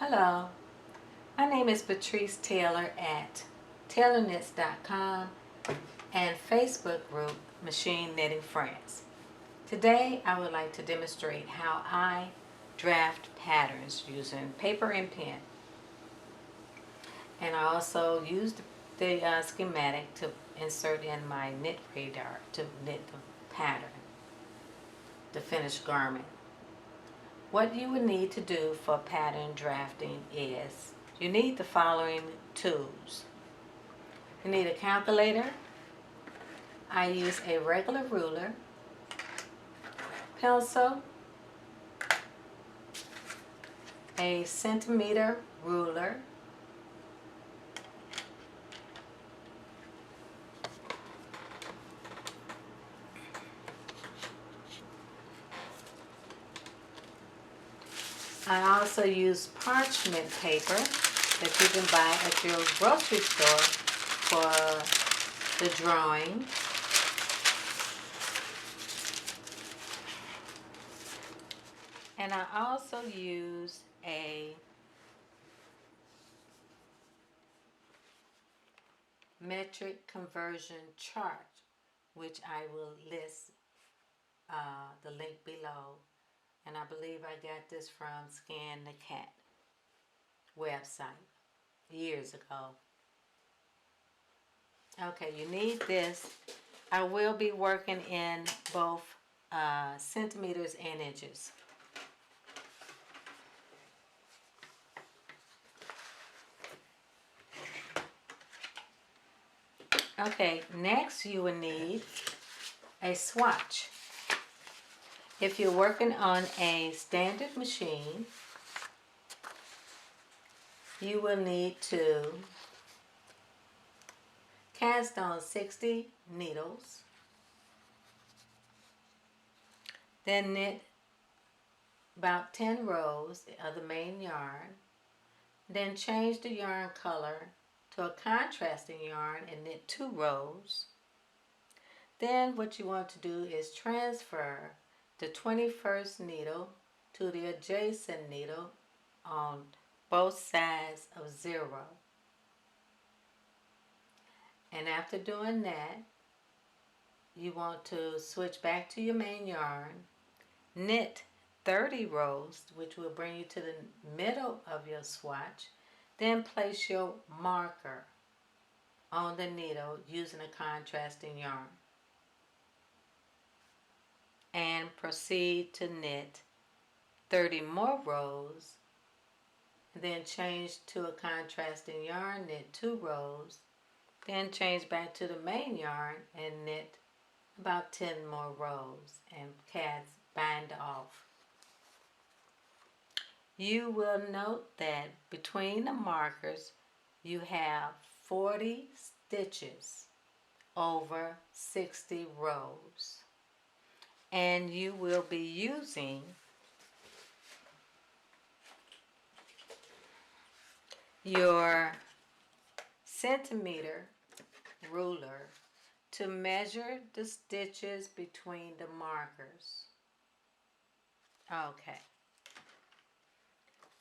Hello, my name is Patrice Taylor at tailorknits.com and Facebook group Machine Knitting Friends. Today I would like to demonstrate how I draft patterns using paper and pen. And I also used the schematic to insert in my knit radar to knit the pattern, the finished garment. What you would need to do for pattern drafting is you need the following tools. You need a calculator. I use a regular ruler, pencil, a centimeter ruler, I also use parchment paper that you can buy at your grocery store for the drawing. And I also use a metric conversion chart, which I will list the link below. And I believe I got this from Scan the Cat website years ago. Okay, you need this. I will be working in both centimeters and inches. Okay, next you will need a swatch. If you're working on a standard machine, you will need to cast on 60 needles, then knit about 10 rows of the main yarn, then change the yarn color to a contrasting yarn and knit 2 rows. Then what you want to do is transfer the 21st needle to the adjacent needle on both sides of 0. And after doing that, you want to switch back to your main yarn, knit 30 rows, which will bring you to the middle of your swatch, then place your marker on the needle using a contrasting yarn. And proceed to knit 30 more rows, then change to a contrasting yarn, knit 2 rows, then change back to the main yarn and knit about 10 more rows and bind off. You will note that between the markers you have 40 stitches over 60 rows. And you will be using your centimeter ruler to measure the stitches between the markers. Okay.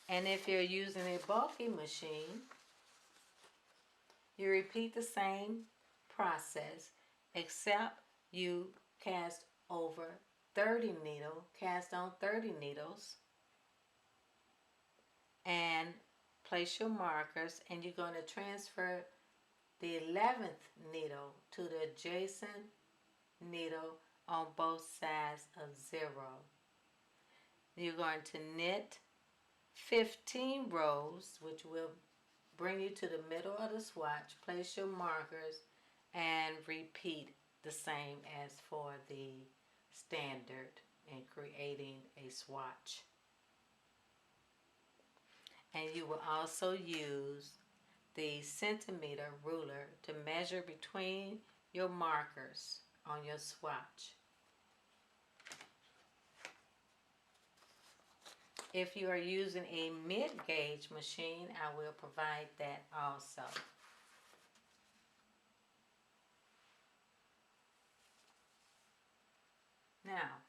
And if you're using a bulky machine, you repeat the same process, except you cast on 30 needles and place your markers, and you're going to transfer the 11th needle to the adjacent needle on both sides of 0. You're going to knit 15 rows, which will bring you to the middle of the swatch. Place your markers and repeat the same as for the standard in creating a swatch. And you will also use the centimeter ruler to measure between your markers on your swatch. If you are using a mid-gauge machine, I will provide that also. Now,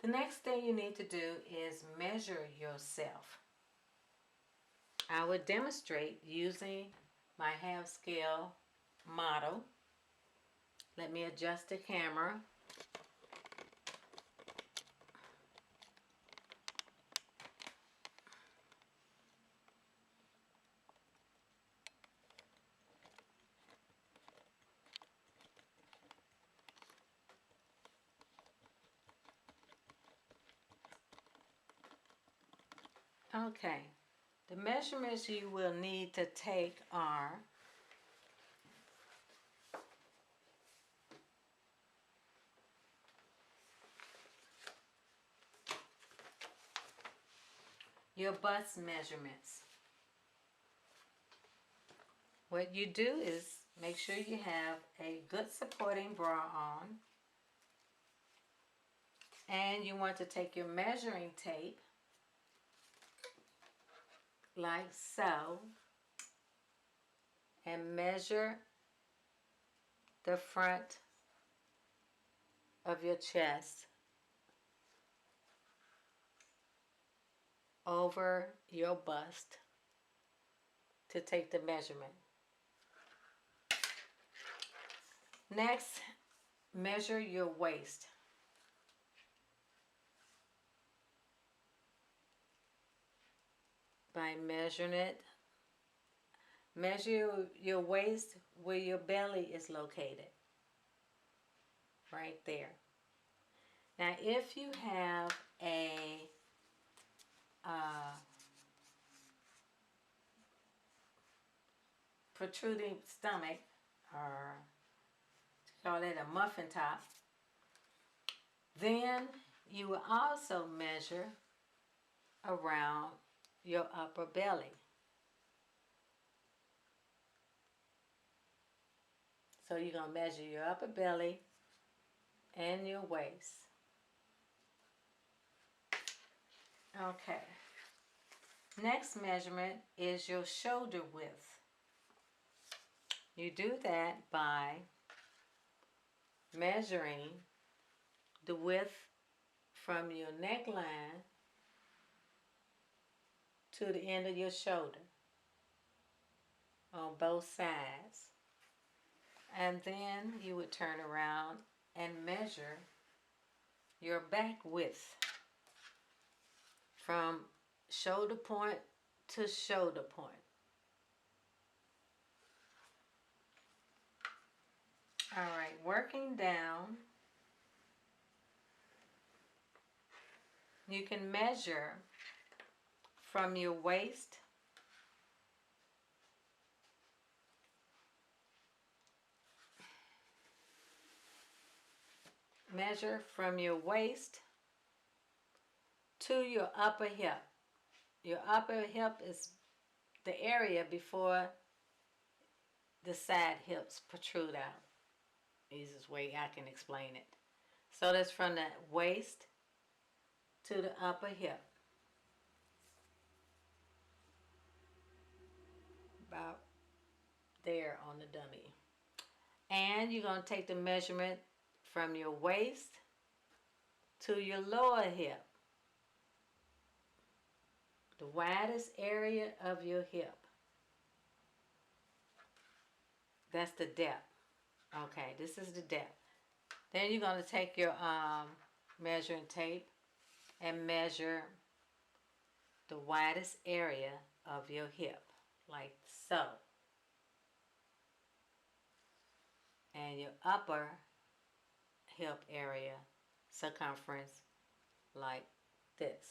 the next thing you need to do is measure yourself. I would demonstrate using my half scale model. Let me adjust the camera. Okay, the measurements you will need to take are your bust measurements. What you do is make sure you have a good supporting bra on, and you want to take your measuring tape like so and measure the front of your chest over your bust to take the measurement. Next, measure your waist. By measuring it, measure your waist where your belly is located. Right there. Now, if you have a protruding stomach, or call it a muffin top, then you will also measure around your upper belly. So you're going to measure your upper belly and your waist. Okay. Next measurement is your shoulder width. You do that by measuring the width from your neckline to the end of your shoulder on both sides. And then you would turn around and measure your back width from shoulder point to shoulder point. All right, working down, you can measure from your waist to your upper hip. Your upper hip is the area before the side hips protrude out. Easiest way I can explain it. So that's from the waist to the upper hip. About there on the dummy. And you're going to take the measurement from your waist to your lower hip. The widest area of your hip. That's the depth. Okay, this is the depth. Then you're going to take your measuring tape and measure the widest area of your hip, like so. And your upper hip area circumference, like this.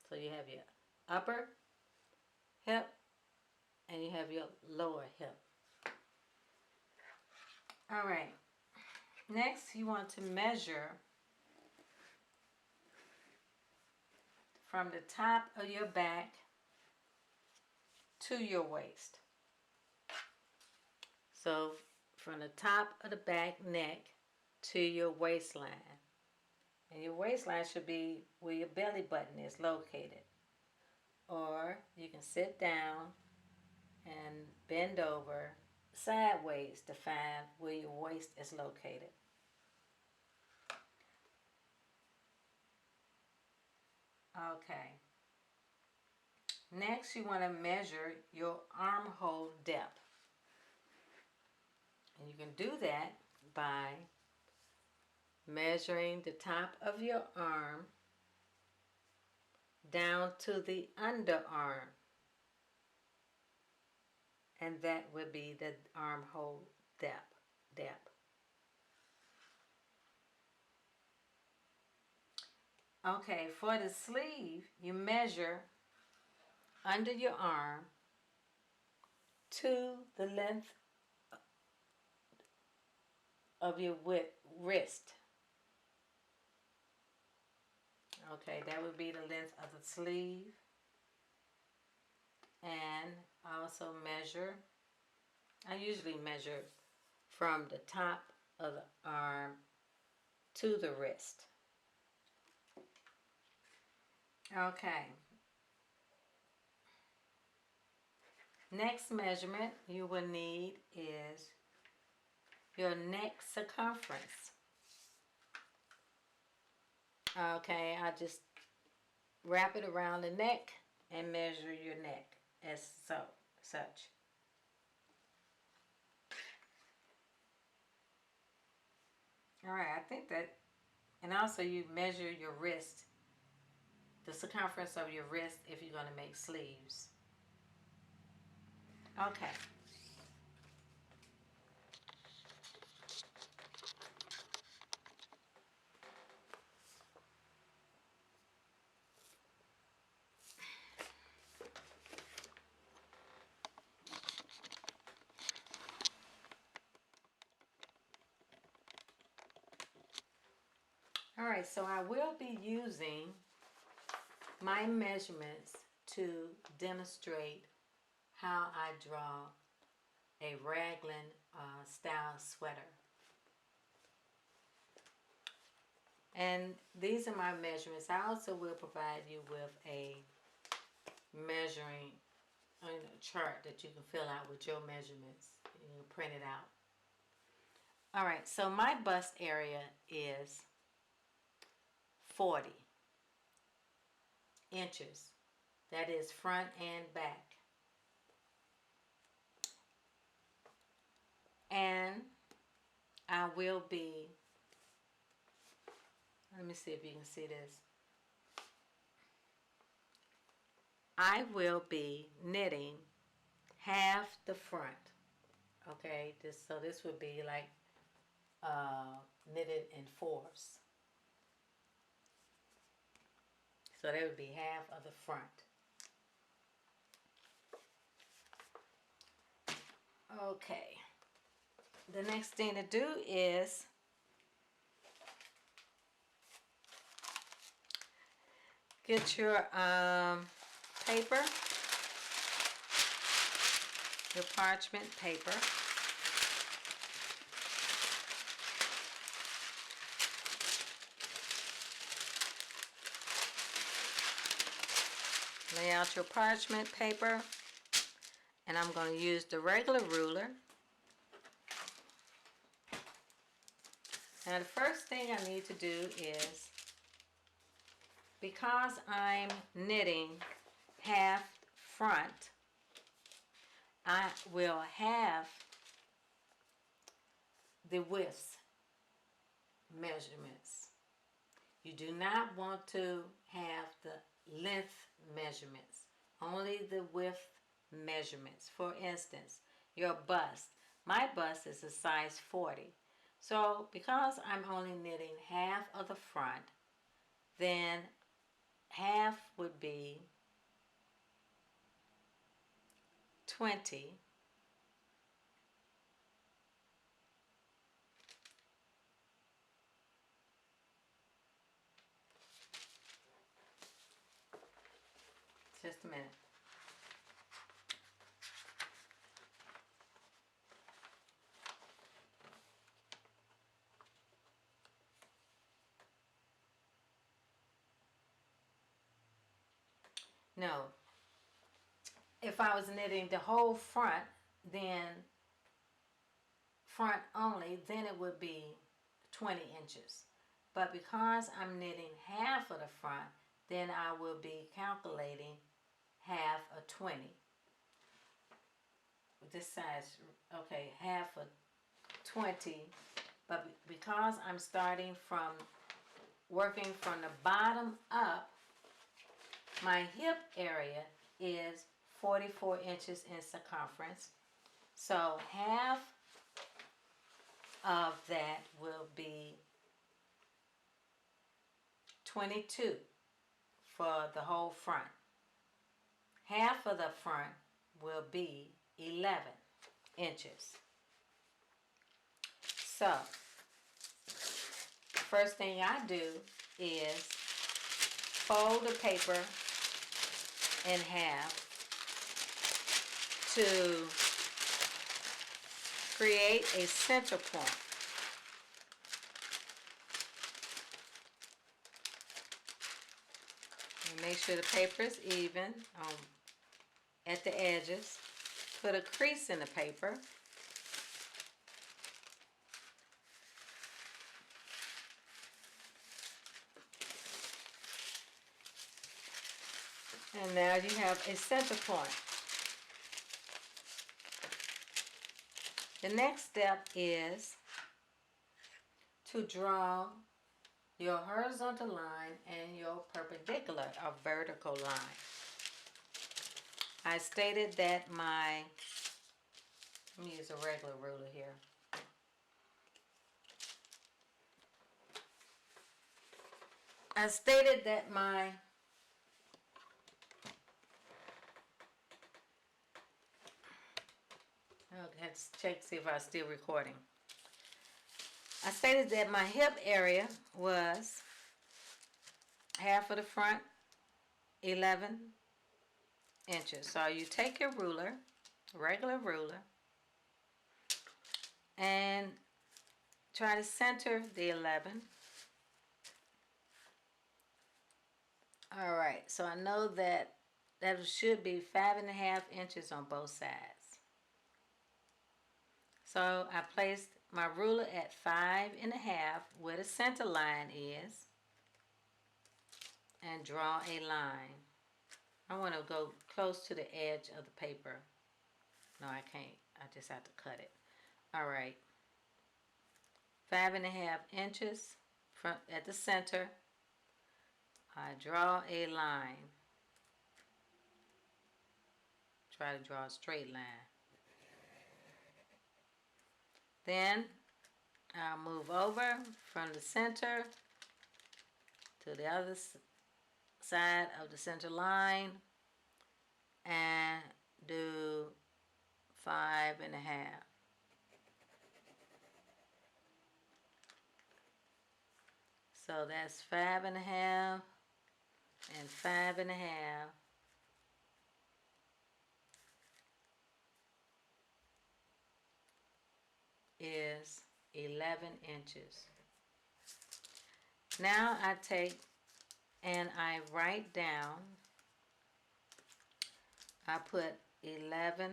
So you have your upper hip and you have your lower hip. All right. Next, you want to measure from the top of your back to your waist. So from the top of the back neck to your waistline. And your waistline should be where your belly button is located. Or you can sit down and bend over sideways to find where your waist is located. Okay. Next, you want to measure your armhole depth. And you can do that by measuring the top of your arm down to the underarm. And that would be the armhole depth. Okay, for the sleeve, you measure under your arm to the length of your wrist. Okay, that would be the length of the sleeve. And also measure, I usually measure from the top of the arm to the wrist. Okay. Next measurement you will need is your neck circumference. Okay, I just wrap it around the neck and measure your neck as such. All right, I think that, and also you measure your wrist, the circumference of your wrist if you're going to make sleeves. Okay. Alright, so I will be using my measurements to demonstrate how I draw a Raglan style sweater. And these are my measurements. I also will provide you with a measuring chart that you can fill out with your measurements. You can print it out. Alright, so my bust area is 40 inches. That is front and back. And I will be, let me see if you can see this. I will be knitting half the front. Okay, so this would be like knitted in fours. So that would be half of the front. Okay. The next thing to do is get your paper, your parchment paper. Lay out your parchment paper, and I'm going to use the regular ruler. Now the first thing I need to do is, because I'm knitting half front, I will have the width measurements. You do not want to have the length measurements, only the width measurements. For instance, your bust. My bust is a size 40. So because I'm only knitting half of the front, then half would be 20. Just a minute. No. If I was knitting the whole front, then front only, then it would be 20 inches. But because I'm knitting half of the front, then I will be calculating half a 20. This size, okay, half a 20, but because I'm starting from working from the bottom up, my hip area is 44 inches in circumference. So half of that will be 22 for the whole front. Half of the front will be 11 inches. So, first thing I do is fold the paper in half to create a center point. And make sure the paper is even at the edges. Put a crease in the paper. And now you have a center point. The next step is to draw your horizontal line and your perpendicular or vertical line. I stated that let me use a regular ruler here. I stated that I have to check to see if I'm still recording. I stated that my hip area was half of the front, 11 inches. So you take your ruler, regular ruler, and try to center the 11. All right, so I know that should be 5.5 inches on both sides. So I placed my ruler at 5.5 where the center line is and draw a line. I want to go close to the edge of the paper. No, I can't. I just have to cut it. All right. 5.5 inches at the center. I draw a line. Try to draw a straight line. Then I'll move over from the center to the other side of the center line and do 5.5. So that's 5.5 and 5.5 is 11 inches. Now I take and I write down, I put 11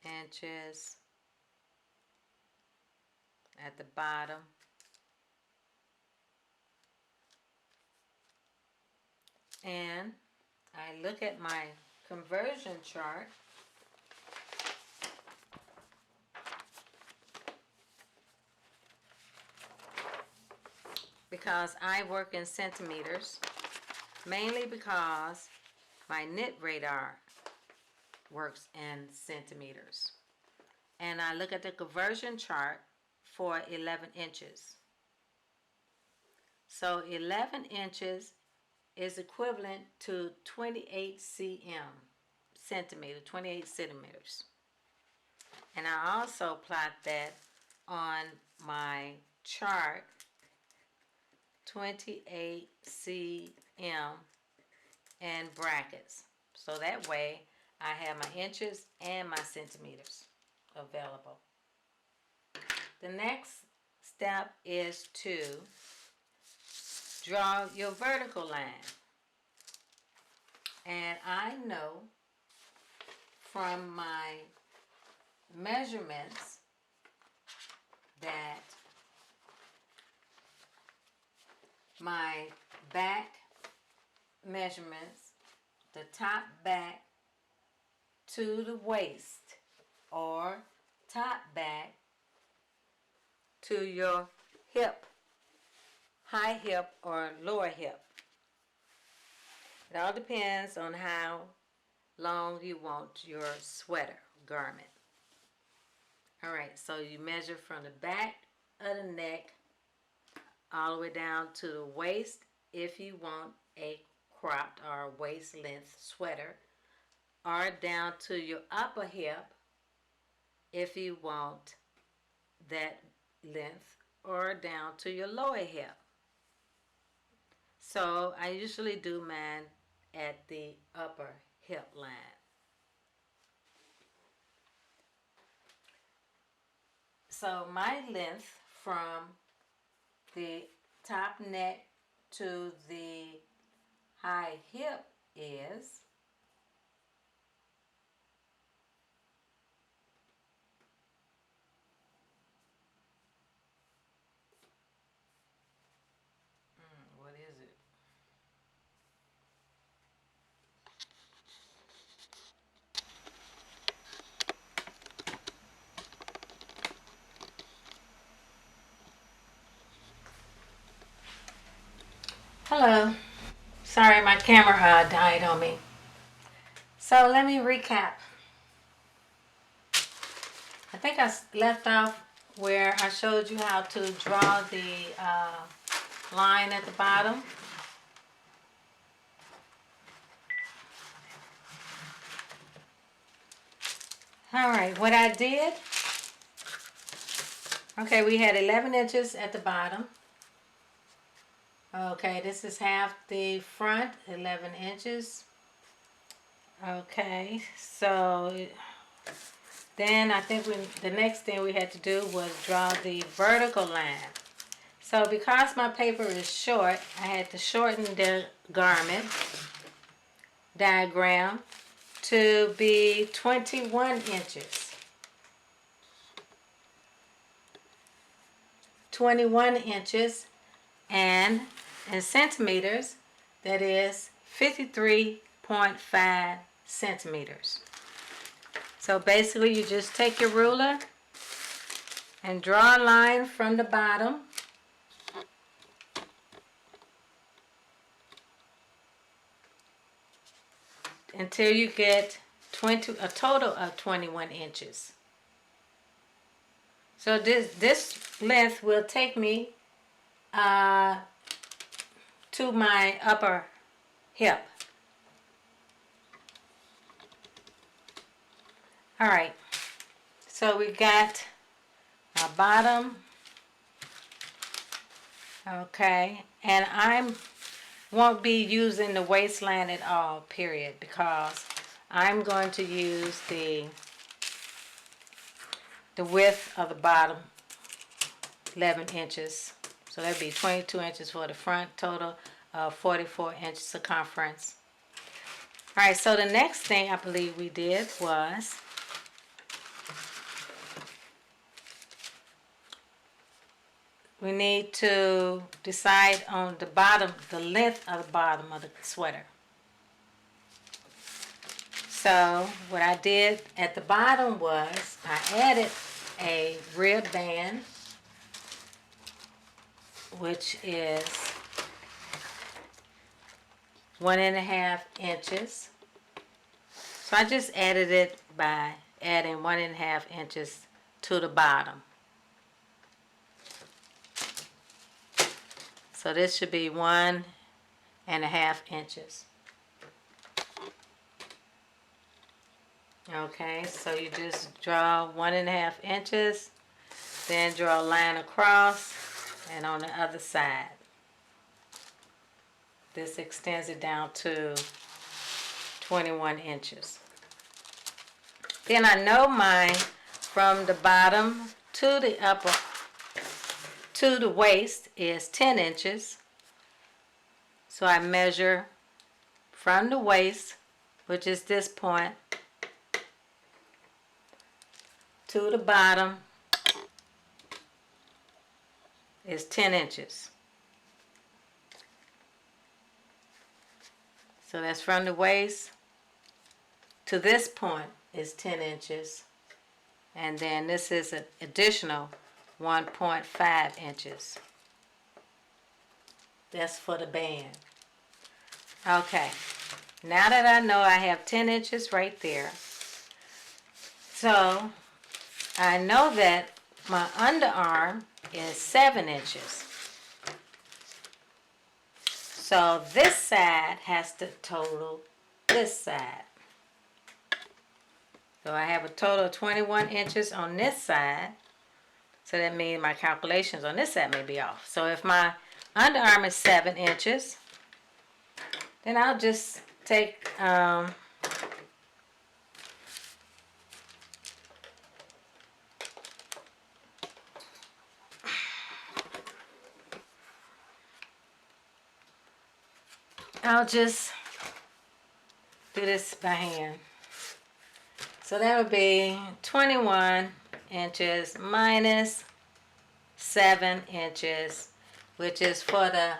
inches at the bottom, and I look at my conversion chart. Because I work in centimeters, mainly because my knit radar works in centimeters. And I look at the conversion chart for 11 inches. So 11 inches is equivalent to 28 centimeters, 28 centimeters. And I also plot that on my chart, 28 cm in brackets. So that way I have my inches and my centimeters available. The next step is to draw your vertical line. And I know from my measurements that my back measurements, the top back to the waist, or top back to your hip, high hip or lower hip. It all depends on how long you want your sweater garment. Alright, so you measure from the back of the neck all the way down to the waist if you want a cropped or waist length sweater, or down to your upper hip if you want that length, or down to your lower hip. So I usually do mine at the upper hip line. So my length from the top neck to the high hip is what is it? Hello. Sorry, my camera died on me. So let me recap. I think I left off where I showed you how to draw the line at the bottom. Alright, what I did, okay, we had 11 inches at the bottom. Okay, this is half the front, 11 inches. Okay, so then I think the next thing we had to do was draw the vertical line. So because my paper is short, I had to shorten the garment diagram to be 21 inches. 21 inches, and in centimeters, that is 53.5 centimeters. So basically you just take your ruler and draw a line from the bottom until you get a total of 21 inches. So this length will take me to my upper hip. Alright, so we got our bottom. Okay, and I won't be using the waistline at all, period, because I'm going to use the width of the bottom, 11 inches. So that'd be 22 inches for the front, total of 44 inch circumference. Alright, so the next thing I believe we did was we need to decide on the bottom, the length of the bottom of the sweater. So what I did at the bottom was I added a rib band, which is 1.5 inches. So I just added it by adding 1.5 inches to the bottom. So this should be 1.5 inches. Okay, so you just draw 1.5 inches, then draw a line across, and on the other side. This extends it down to 21 inches. Then I know mine from the bottom to the upper, to the waist is 10 inches. So I measure from the waist, which is this point, to the bottom is 10 inches. So that's from the waist to this point is 10 inches. And then this is an additional 1.5 inches. That's for the band. Okay, now that I know I have 10 inches right there, so I know that my underarm is 7 inches. So this side has to total this side. So I have a total of 21 inches on this side. So that means my calculations on this side may be off. So if my underarm is 7 inches, then I'll just take I'll just do this by hand. So that would be 21 inches minus 7 inches, which is for the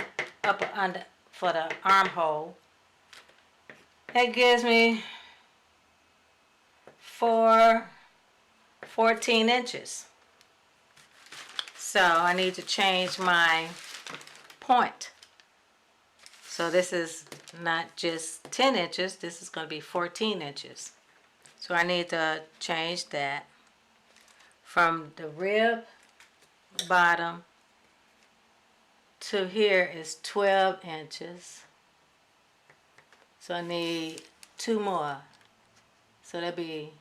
for the armhole. That gives me 14 inches. So I need to change my point. So this is not just 10 inches, this is going to be 14 inches. So I need to change that from the rib bottom to here is 12 inches. So I need 2 more. So that'd be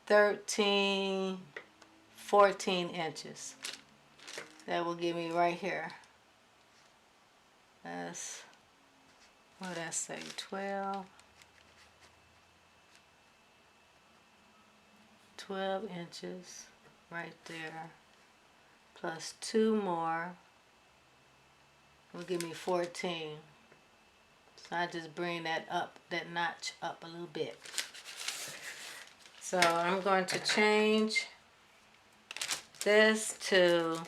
13, 14 inches. That will give me right here. That's, what did I say, 12 inches right there, plus 2 more will give me 14. So I just bring that up, that notch up a little bit. So I'm going to change this to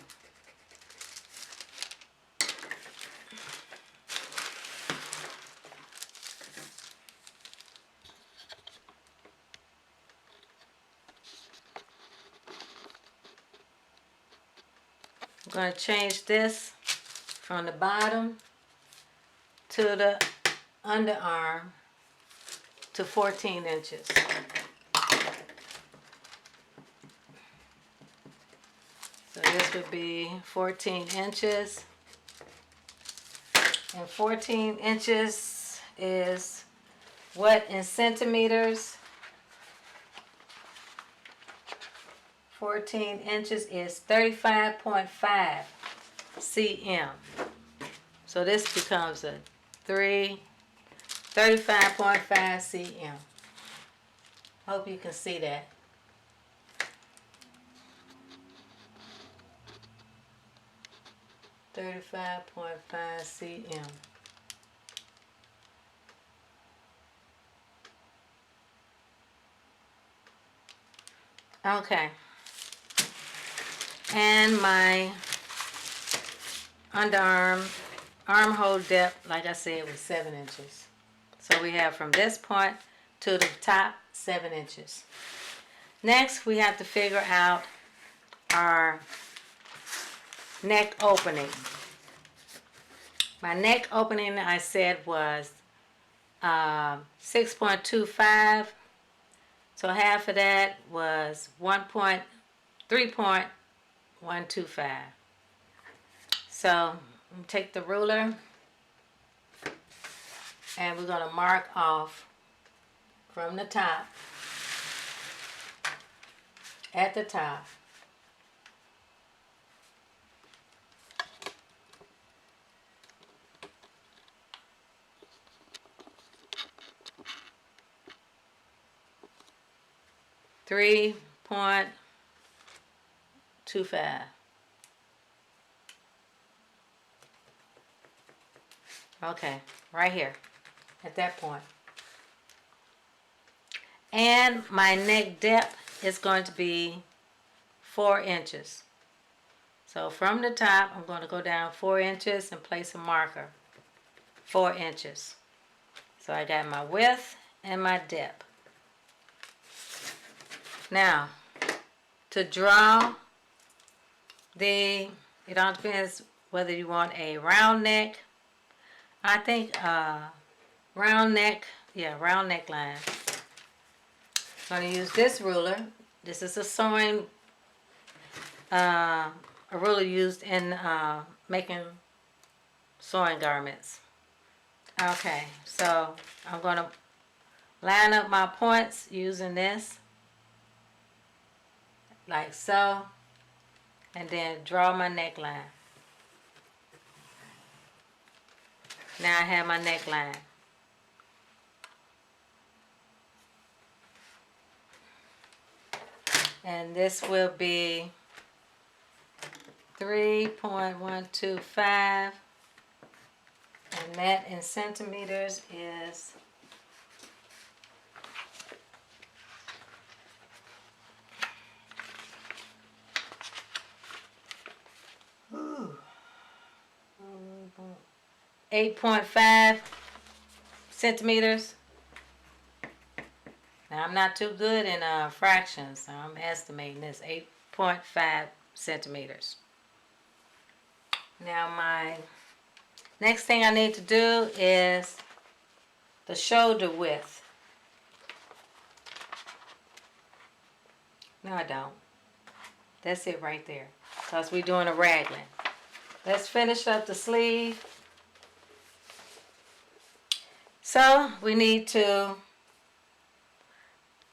I'm going to change this from the bottom to the underarm to 14 inches. So this would be 14 inches. And 14 inches is what in centimeters? 14 inches is 35.5 cm. So this becomes a 35.5 cm. Hope you can see that. .5 cm. Okay. And my underarm armhole depth, like I said, was 7 inches. So we have from this point to the top 7 inches. Next, we have to figure out our neck opening. My neck opening, I said, was 6.25. So half of that was 3.125. So take the ruler and we're going to mark off from the top, at the top, .25. Okay, right here at that point. And my neck depth is going to be 4 inches. So from the top, I'm going to go down 4 inches and place a marker. 4 inches. So I got my width and my depth. Now, to draw it all depends whether you want a round neck. I think round neckline. I'm going to use this ruler. This is a sewing, a ruler used in making sewing garments. Okay, so I'm going to line up my points using this, like so, and then draw my neckline. Now I have my neckline. And this will be 3.125, and that in centimeters is 8.5 centimeters. Now I'm not too good in fractions, so I'm estimating this 8.5 centimeters. Now my next thing I need to do is the shoulder width. No, I don't. That's it right there, because we're doing a raglan. Let's finish up the sleeve. So we need to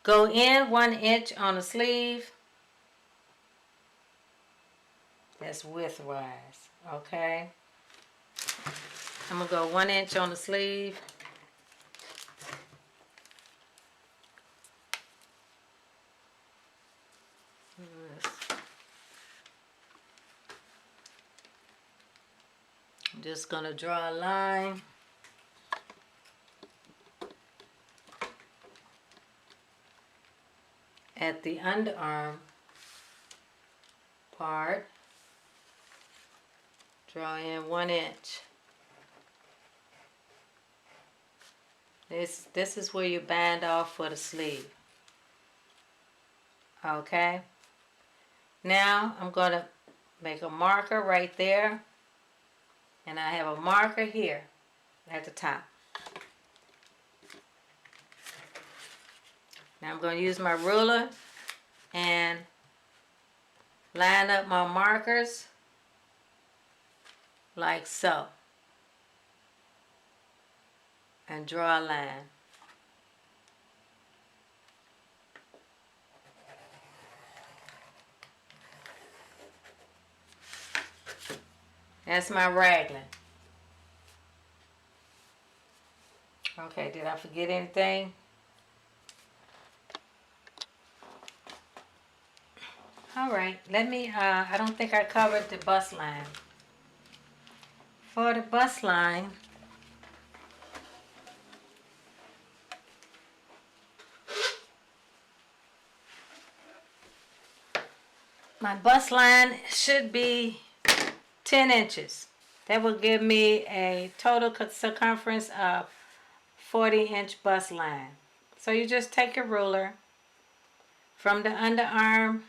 go in 1 inch on the sleeve. That's widthwise, okay? I'm gonna go 1 inch on the sleeve. I'm just gonna draw a line. At the underarm part, draw in 1 inch. This is where you band off for the sleeve. Okay. Now I'm going to make a marker right there, and I have a marker here at the top. Now I'm going to use my ruler and line up my markers like so, and draw a line. That's my raglan. Okay, did I forget anything? All right, let me, I don't think I covered the bust line. For the bust line, my bust line should be 10 inches. That will give me a total circumference of 40-inch bust line. So you just take your ruler from the underarm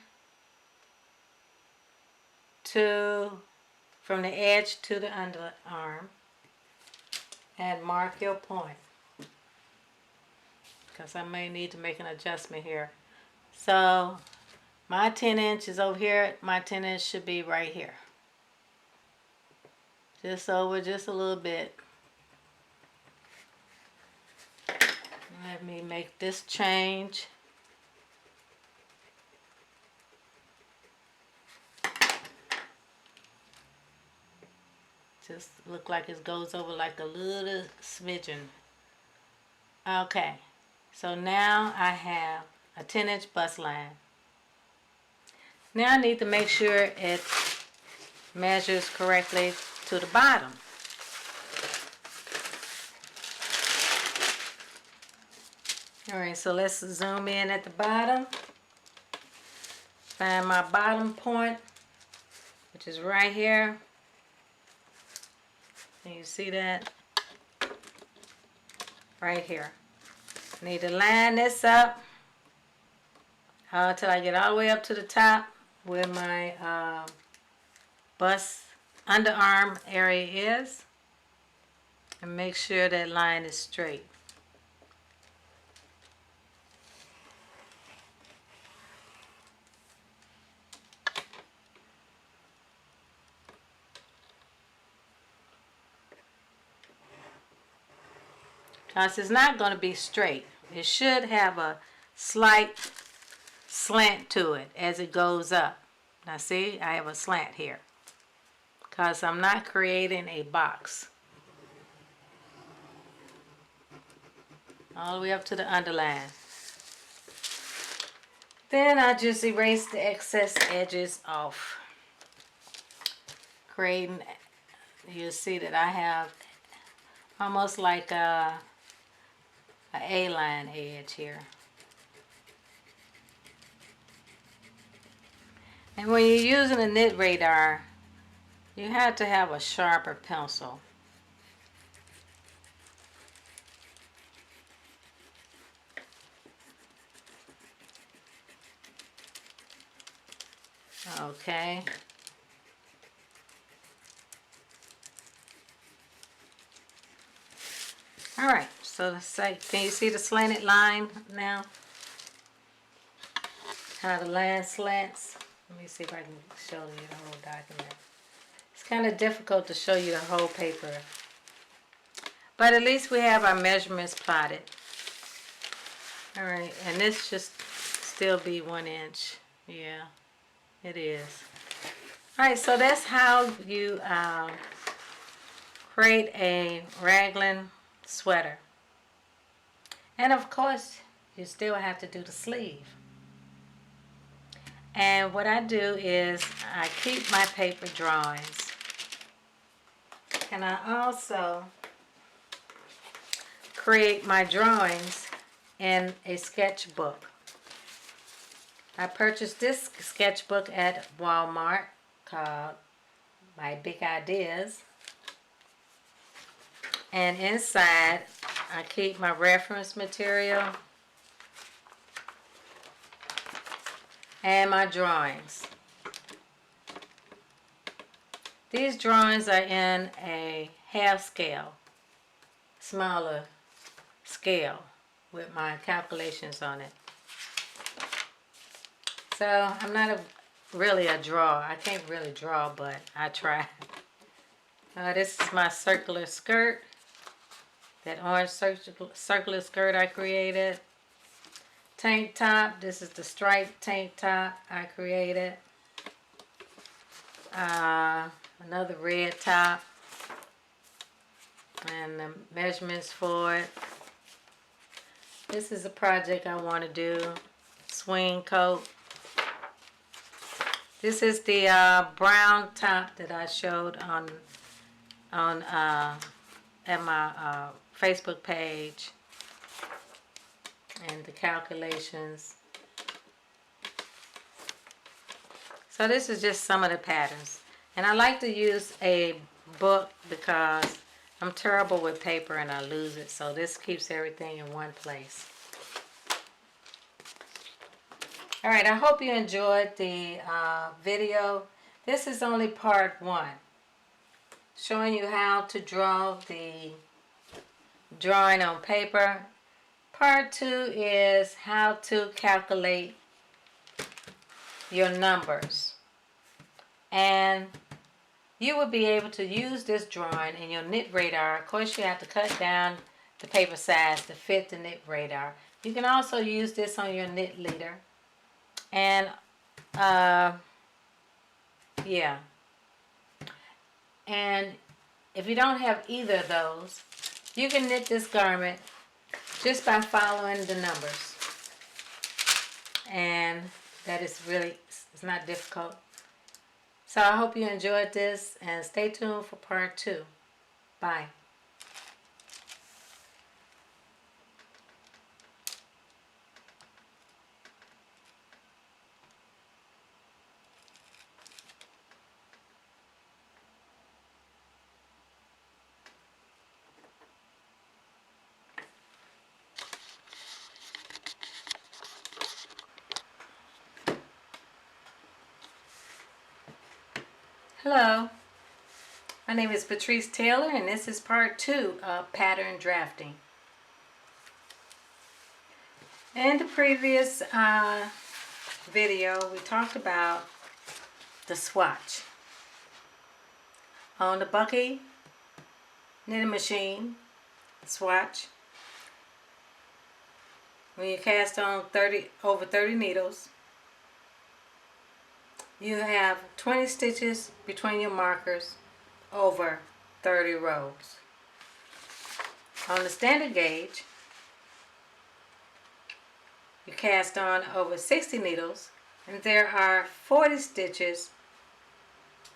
from the edge to the underarm and mark your point, because I may need to make an adjustment here. So my 10 inch is over here. My 10 inch should be right here. Just over just a little bit. Let me make this change. Just look like it goes over like a little smidgen. Okay, so now I have a 10-inch bust line. Now I need to make sure it measures correctly to the bottom. Alright, so let's zoom in at the bottom. Find my bottom point, which is right here. Can you see that? right here. I need to line this up until I get all the way up to the top where my bust underarm area is, and make sure that line is straight. Because it's not going to be straight. It should have a slight slant to it as it goes up. Now see, I have a slant here because I'm not creating a box. All the way up to the underline. Then I just erase the excess edges off. Creating, you'll see that I have almost like a A-line edge here. And when you're using a knit radar, you have to have a sharper pencil. Okay. All right, so let's say, can you see the slanted line now? How the line slants? Let me see if I can show you the whole document. It's kind of difficult to show you the whole paper, but at least we have our measurements plotted. All right, and this should still be 1 inch. Yeah, it is. All right, so that's how you create a raglan sweater. And of course, you still have to do the sleeve. And what I do is I keep my paper drawings. And I also create my drawings in a sketchbook. I purchased this sketchbook at Walmart called My Big Ideas. And inside, I keep my reference material and my drawings. These drawings are in a half scale, smaller scale with my calculations on it. So I'm not really a drawer. I can't really draw, but I try. This is my circular skirt. That orange circular skirt I created. Tank top. This is the striped tank top I created. Another red top. And the measurements for it. This is a project I want to do. Swing coat. This is the brown top that I showed on at my Facebook page, and the calculations. So this is just some of the patterns, and I like to use a book because I'm terrible with paper and I lose it, so this keeps everything in one place. Alright, I hope you enjoyed the video. This is only part 1, showing you how to draw the drawing on paper. Part 2 is how to calculate your numbers. And you will be able to use this drawing in your knit radar. Of course, you have to cut down the paper size to fit the knit radar. You can also use this on your knit leader. And yeah. And if you don't have either of those, you can knit this garment just by following the numbers. And that is really, it's not difficult. So I hope you enjoyed this, and stay tuned for part 2. Bye. Hello, my name is Patrice Taylor and this is part 2 of pattern drafting. In the previous video we talked about the swatch. On the Bucky knitting machine swatch, when you cast on over 30 needles, you have 20 stitches between your markers over 30 rows. On the standard gauge, you cast on over 60 needles and there are 40 stitches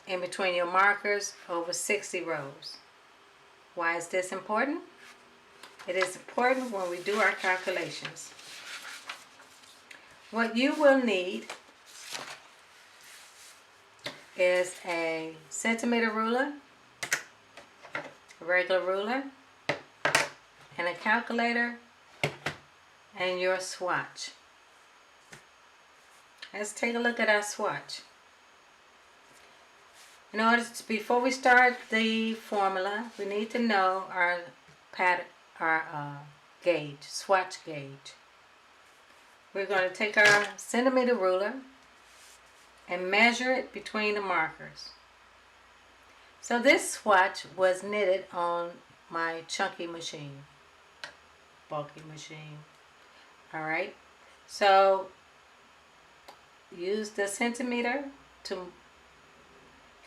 in between your markers over 60 rows. Why is this important? It is important when we do our calculations. What you will need is a centimeter ruler, a regular ruler, and a calculator, and your swatch. Let's take a look at our swatch. In order to, before we start the formula, we need to know our pattern, our gauge, swatch gauge. We're going to take our centimeter ruler and measure it between the markers. So this swatch was knitted on my chunky machine, bulky machine. Alright, so use the centimeter to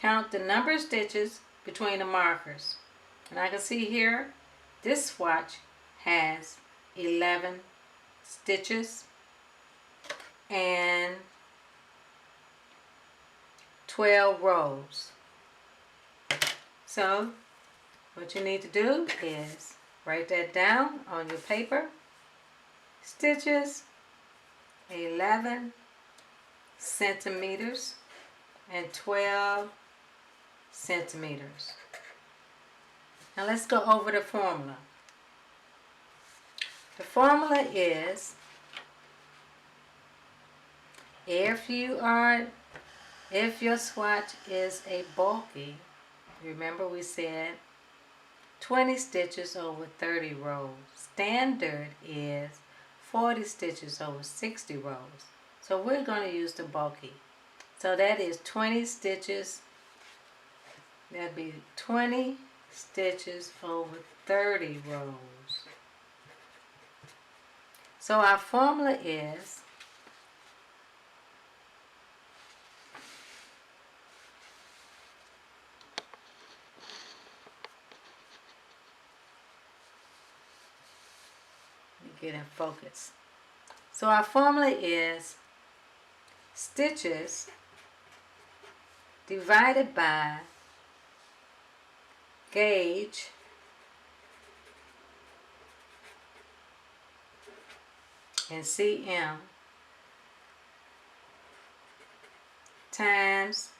count the number of stitches between the markers. And I can see here, this swatch has 11 stitches and 12 rows. So what you need to do is write that down on your paper. Stitches, 11 centimeters and 12 centimeters. Now let's go over the formula. The formula is, if your swatch is a bulky, remember we said 20 stitches over 30 rows. Standard is 40 stitches over 60 rows. So we're going to use the bulky. So that is 20 stitches. That'd be 20 stitches over 30 rows. So our formula is get in focus. So our formula is stitches divided by gauge in cm times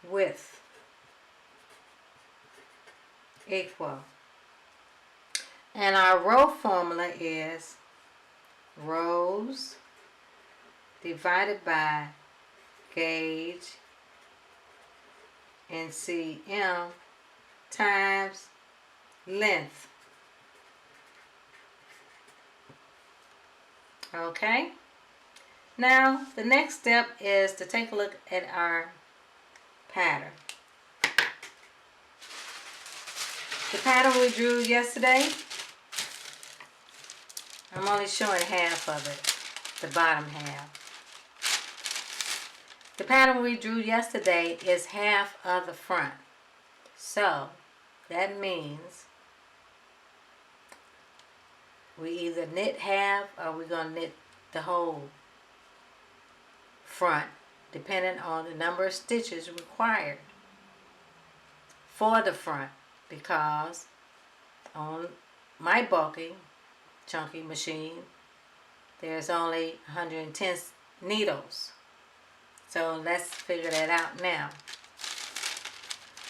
width equal. And our row formula is rows divided by gauge in cm times length. Okay? Now the next step is to take a look at our pattern. The pattern we drew yesterday, I'm only showing half of it, the bottom half. The pattern we drew yesterday is half of the front. So that means we either knit half or we're going to knit the whole front, depending on the number of stitches required for the front, because on my bulky chunky machine there's only 110 needles. So let's figure that out now.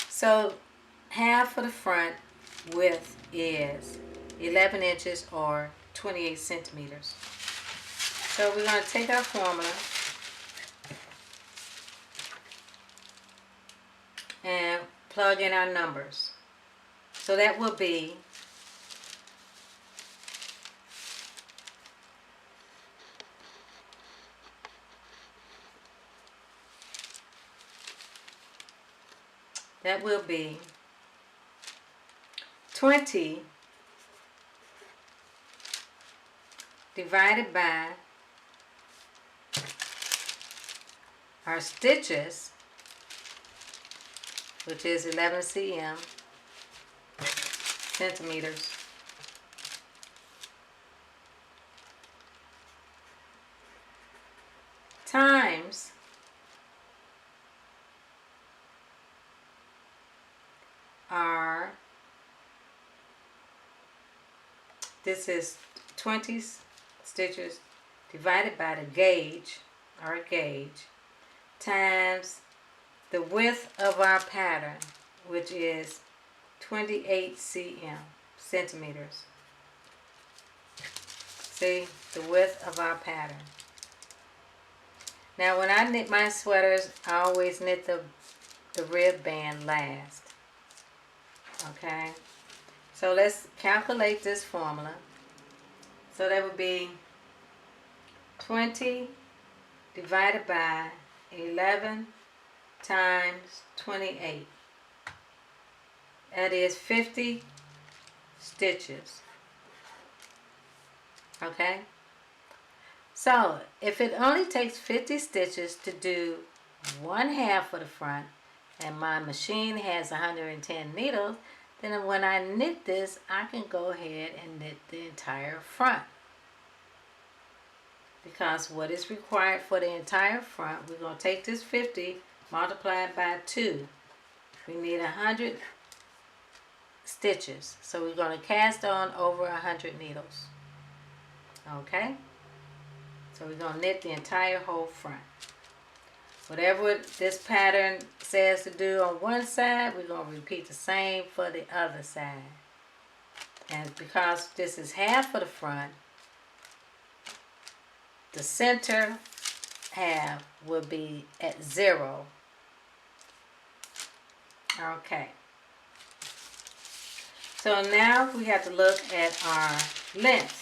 So half of the front width is 11 inches or 28 centimeters. So we're going to take our formula and plug in our numbers. So that will be 20 divided by our stitches, which is 11 cm, centimeters, times our, this is 20 stitches divided by the gauge, our gauge, times the width of our pattern, which is 28 cm, centimeters. See, the width of our pattern. Now when I knit my sweaters, I always knit the rib band last. Okay, so let's calculate this formula. So that would be 20 divided by 11 times 28. That is 50 stitches. Okay, so if it only takes 50 stitches to do 1/2 for the front, and my machine has 110 needles, then when I knit this, I can go ahead and knit the entire front. Because what is required for the entire front, we're going to take this 50 multiplied by 2. We need 100 stitches. So we're going to cast on over 100 needles. Okay? So we're going to knit the entire whole front. Whatever this pattern says to do on one side, we're going to repeat the same for the other side. And because this is half of the front, the center half will be at 0. Okay. So now we have to look at our length.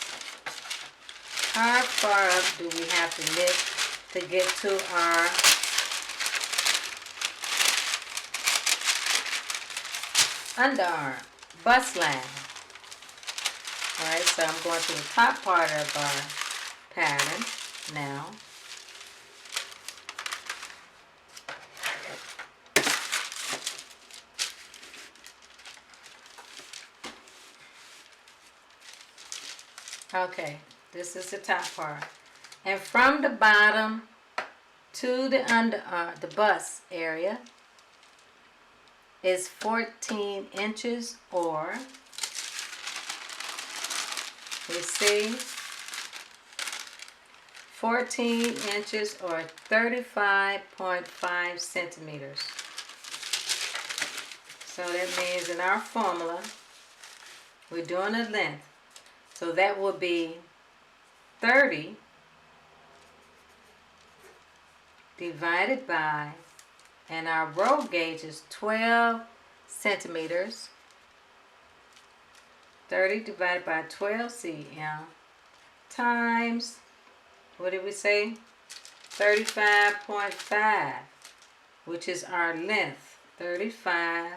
How far up do we have to knit to get to our underarm, bust line? Alright, so I'm going to the top part of our pattern now. Okay, this is the top part. And from the bottom to the the bust area is 14 inches, or we see 14 inches or 35.5 centimeters. So that means in our formula, we're doing a length. So that will be 30 divided by, and our roll gauge is 12 centimeters. 30 divided by 12 cm times, what did we say? 35.5, which is our length. 35.5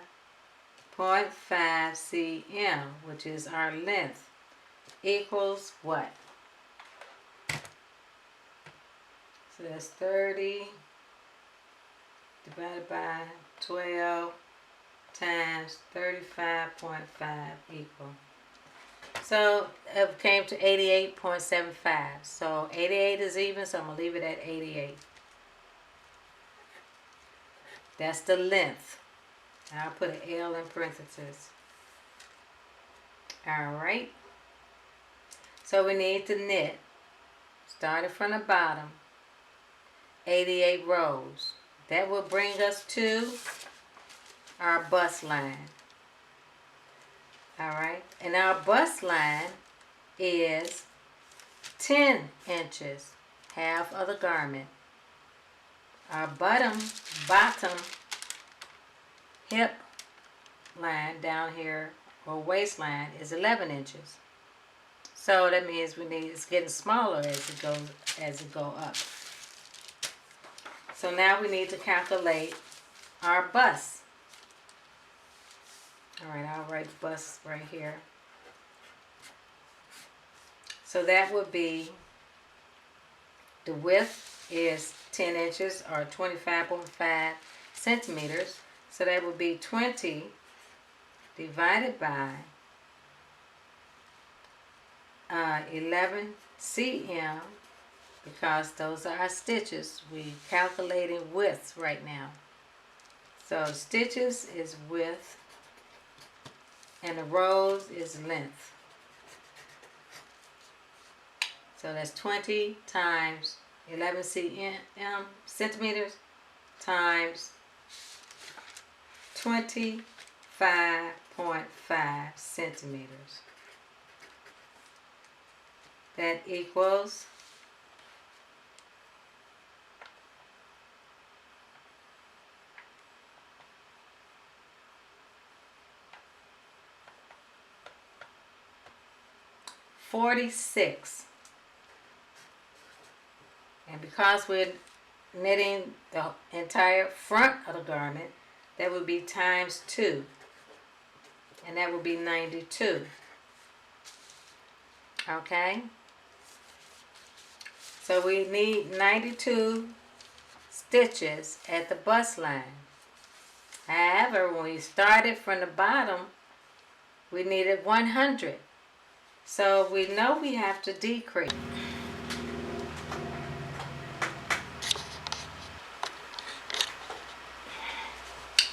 cm, which is our length, equals what? So that's 30 divided by 12 times 35.5 equal. So it came to 88.75. So 88 is even, so I'm going to leave it at 88. That's the length. And I'll put an L in parentheses. Alright. So we need to knit, starting from the bottom, 88 rows. That will bring us to our bust line. Alright, and our bust line is 10 inches, half of the garment. Our bottom hip line down here, or waistline, is 11 inches. So that means it's getting smaller as it go up. So now we need to calculate our bust. Alright, I'll write bust right here. So that would be, the width is 10 inches or 25.5 centimeters. So that would be 20 divided by 11 cm, because those are our stitches. We calculating width right now. So stitches is width and the rows is length. So that's 20 times 11 centimeters times 25.5 centimeters. That equals 46. And because we're knitting the entire front of the garment, that would be times 2. And that would be 92. Okay? So we need 92 stitches at the bust line. However, when we started from the bottom, we needed 100. So we know we have to decrease.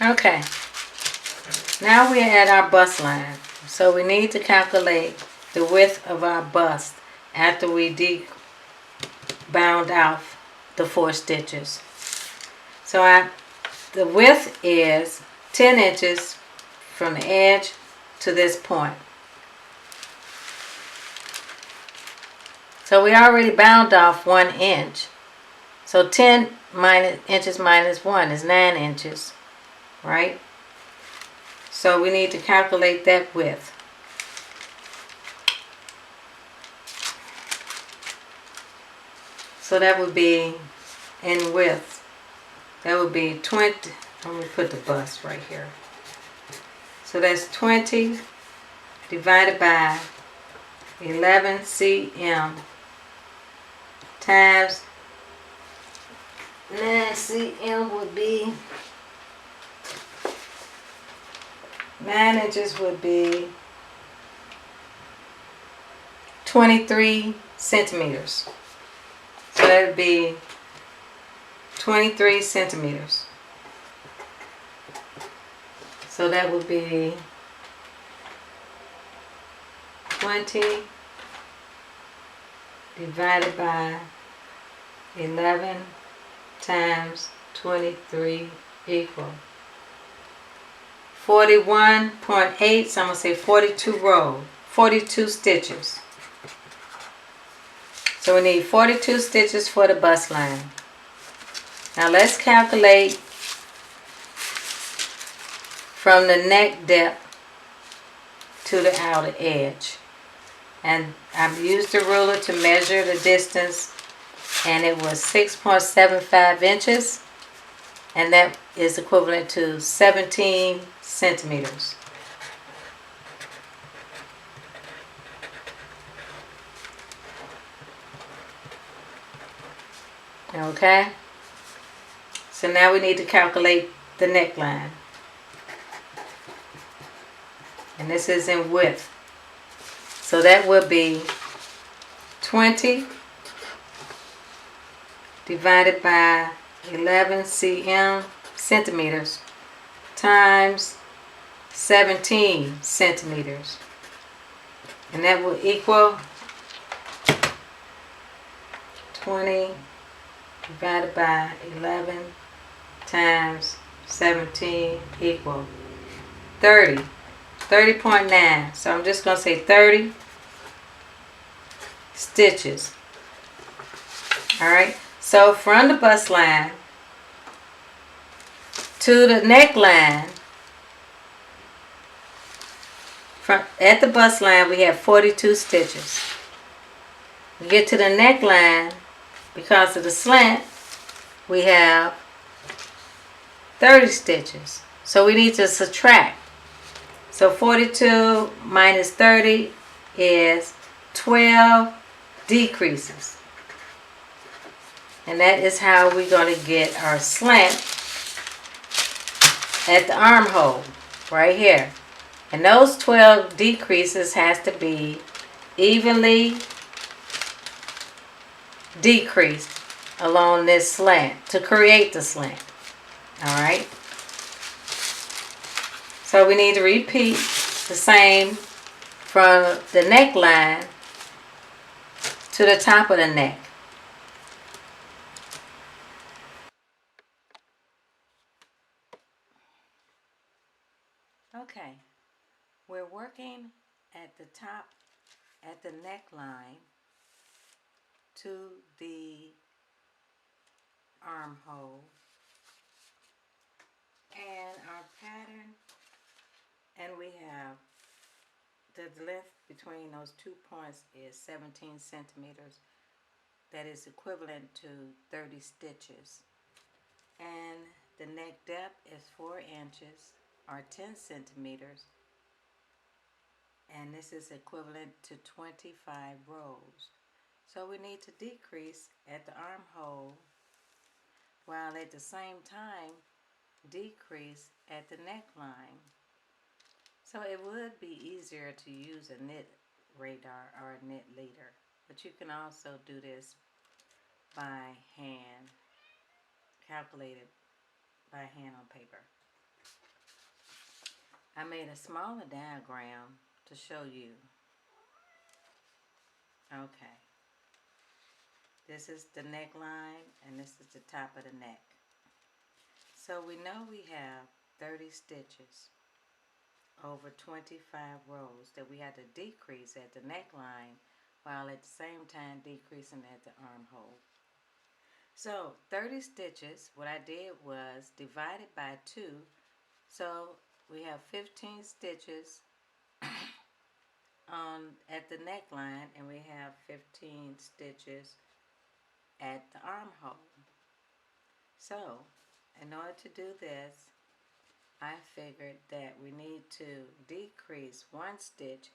Okay, now we're at our bust line. So we need to calculate the width of our bust after we bound off the 4 stitches. So the width is 10 inches from the edge to this point. So we already bound off 1 inch. So 10 inches minus 1 is 9 inches. Right? So we need to calculate that width. So that would be, in width, that would be 20. I'm going to put the bust right here. So that's 20 divided by 11 cm times 9 cm would be 9 inches would be 23 centimeters. So that would be 23 centimeters. So that would be 20 divided by 11 times 23 equal 41.8, so I'm going to say 42 stitches. So we need 42 stitches for the bust line. Now let's calculate from the neck depth to the outer edge. And I've used the ruler to measure the distance, and it was 6.75 inches. And that is equivalent to 17 centimeters. Okay? So now we need to calculate the neckline. And this is in width. So that would be 20 divided by 11 centimeters times 17 centimeters. And that will equal 20 divided by 11 times 17 equal 30. 30.9. So I'm just going to say 30 stitches. Alright. So from the bust line to the neckline, at the bust line, we have 42 stitches. We get to the neckline, because of the slant, we have 30 stitches. So we need to subtract. So 42 minus 30 is 12 decreases. And that is how we're going to get our slant at the armhole, right here. And those 12 decreases has to be evenly decreased along this slant to create the slant. Alright? So we need to repeat the same from the neckline to the top of the neck. Okay, we're working at the top, at the neckline to the armhole, and our pattern, and we have the length between those 2 points is 17 centimeters. That is equivalent to 30 stitches. And the neck depth is 4 inches or 10 centimeters. And this is equivalent to 25 rows. So we need to decrease at the armhole while at the same time decrease at the neckline. So it would be easier to use a knit radar or a knit leader, but you can also do this by hand, calculate it by hand on paper. I made a smaller diagram to show you. Okay, this is the neckline and this is the top of the neck. So we know we have 30 stitches over 25 rows that we had to decrease at the neckline while at the same time decreasing at the armhole. So 30 stitches, what I did was divided by 2, so we have 15 stitches at the neckline, and we have 15 stitches at the armhole. So in order to do this, I figured that we need to decrease 1 stitch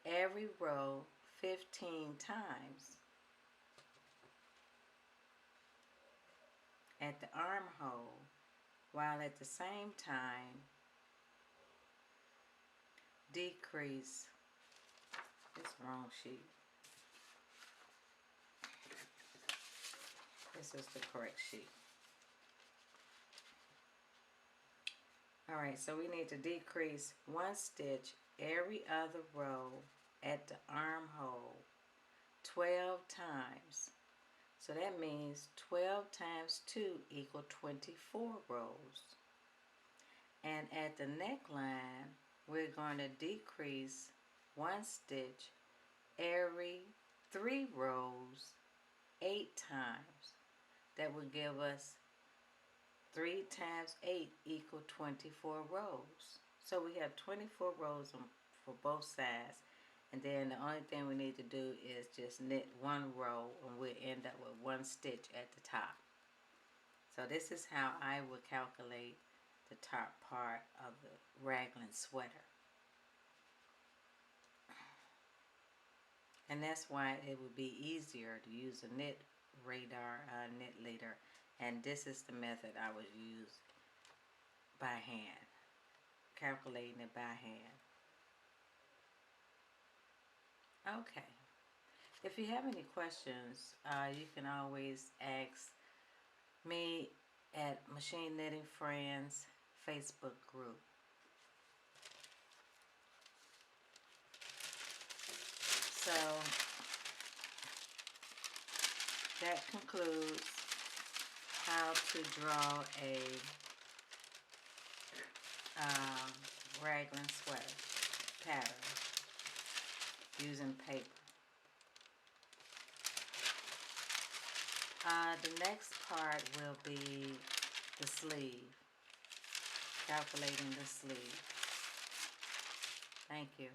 every row 15 times at the armhole, while at the same time decrease, this wrong sheet, this is the correct sheet. Alright, so we need to decrease 1 stitch every other row at the armhole 12 times. So that means 12 times 2 equal 24 rows. And at the neckline, we're going to decrease 1 stitch every 3 rows 8 times. That would give us 3 times 8 equal 24 rows. So we have 24 rows for both sides. And then the only thing we need to do is just knit 1 row, and we'll end up with 1 stitch at the top. So this is how I would calculate the top part of the Raglan sweater. And that's why it would be easier to use a knit radar, knit leader. And this is the method I would use by hand, calculating it by hand. Okay. If you have any questions, you can always ask me at Machine Knitting Friends Facebook group. So that concludes how to draw a Raglan sweater pattern using paper. The next part will be the sleeve, calculating the sleeve. Thank you.